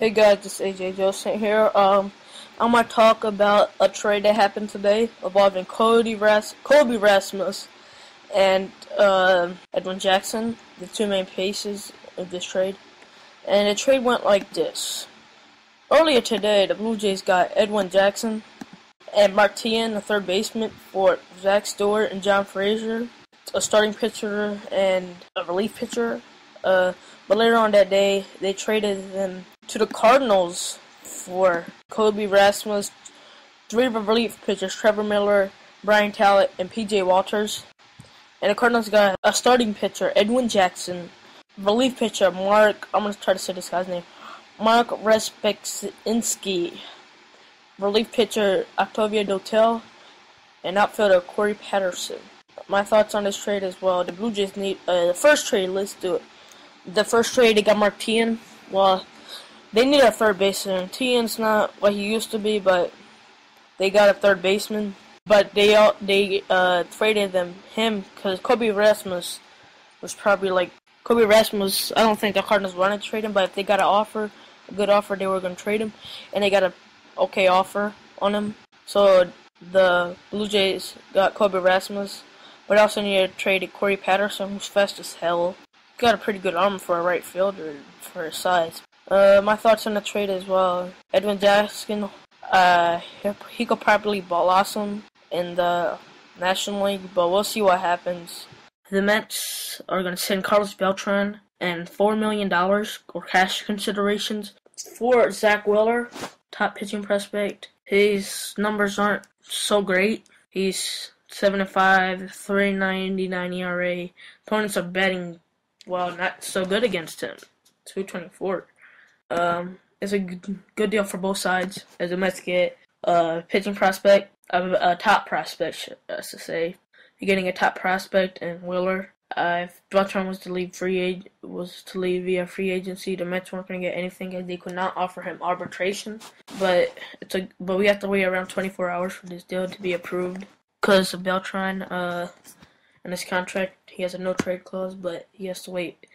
Hey guys, this is Ajjosan here. I'm gonna talk about a trade that happened today involving Colby Rasmus and Edwin Jackson, the two main pieces of this trade. And the trade went like this. Earlier today, the Blue Jays got Edwin Jackson and Marc, the third baseman, for Zach Stewart and John Frasor, a starting pitcher and a relief pitcher. But later on that day, they traded them to the Cardinals for Colby Rasmus, three relief pitchers, Trever, Brian Tallet, and P.J. Walters. And the Cardinals got a starting pitcher, Edwin Jackson, relief pitcher, Marc, I'm going to try to say this guy's name, Marc Rzepczynski, relief pitcher, Octavio Dotel, and outfielder, Patterson. My thoughts on this trade as well. The Blue Jays need, the first trade, let's do it. The first trade, they got Marc. Well, they need a third baseman. Teahen's not what he used to be, but they got a third baseman. But they traded him because Colby Rasmus was probably like Colby Rasmus. I don't think the Cardinals wanted to trade him, but if they got a good offer, they were going to trade him, and they got a okay offer on him. So the Blue Jays got Colby Rasmus, but also needed to trade Patterson, who's fast as hell. Got a pretty good arm for a right fielder for his size. My thoughts on the trade as well. Edwin Jackson, he could probably blossom in the National League, but we'll see what happens. The Mets are going to send Carlos Beltran and $4 million or cash considerations for Zach Wheeler, top pitching prospect. His numbers aren't so great. He's 7.5, 3.99 ERA. Opponents are betting, well, not so good against him. 2.24. It's a good deal for both sides, as the Mets get a pitching prospect, a top prospect, as to say. You're getting a top prospect and Wheeler. If Beltran was to leave via free agency, the Mets weren't going to get anything, as they could not offer him arbitration. But we have to wait around 24 hours for this deal to be approved because of Beltran. In his contract, he has a no-trade clause, but he has to wait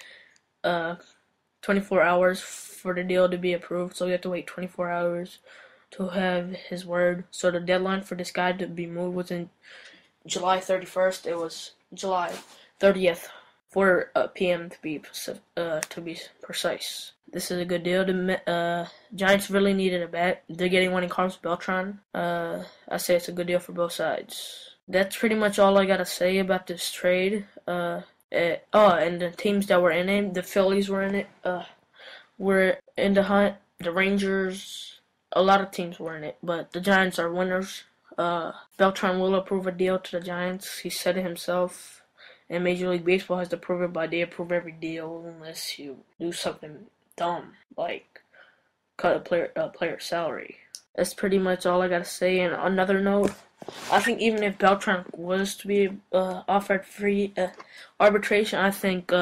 24 hours for the deal to be approved, so we have to wait 24 hours to have his word. So the deadline for this guy to be moved was in July 31st. It was July 30th, 4 p.m. to be precise. This is a good deal. The Giants really needed a bat. They're getting one in Carlos Beltran. I say it's a good deal for both sides. That's pretty much all I gotta say about this trade. And the teams that were in it, the Phillies were in it, were in the hunt. The Rangers, a lot of teams were in it, but the Giants are winners. Beltran will approve a deal to the Giants. He said it himself. And Major League Baseball has to approve it, but they approve every deal unless you do something dumb, like cut a player's salary. That's pretty much all I gotta say. And another note, I think even if Beltran was to be offered free arbitration, I think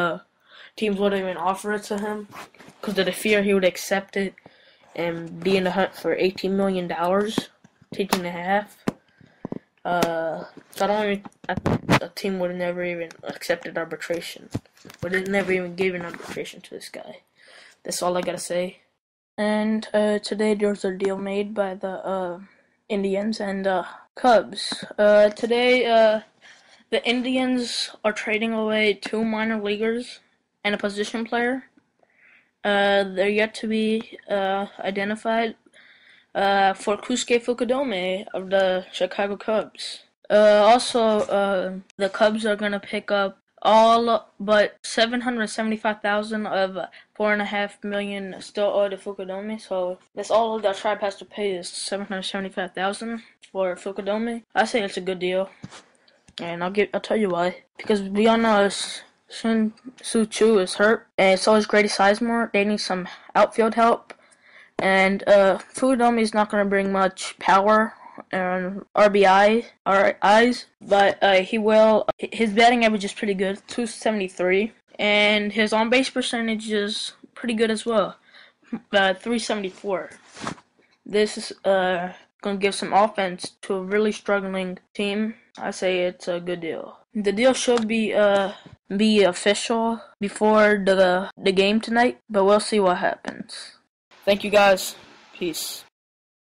teams wouldn't even offer it to him because of the fear he would accept it and be in the hunt for $18 million, 18.5. So I think a team would have never even accepted arbitration. Would have never even given arbitration to this guy. That's all I gotta say. And today there was a deal made by the Indians and Cubs. Today the Indians are trading away 2 minor leaguers and a position player. They're yet to be identified. For Fukudome of the Chicago Cubs. Also, the Cubs are going to pick up all but $775,000 of $4.5 million still owed to Fukudome. So that's all the Tribe has to pay is $775,000 for Fukudome. I say it's a good deal, and I'll tell you why. Because we all know Shin Soo Choo is hurt, and so is Grady Sizemore. They need some outfield help. And Fukudome is not going to bring much power and RBIs, but he will. His batting average is pretty good, 273, and his on-base percentage is pretty good as well, 374. This is going to give some offense to a really struggling team. I say it's a good deal. The deal should be official before the game tonight, but we'll see what happens. Thank you guys. Peace.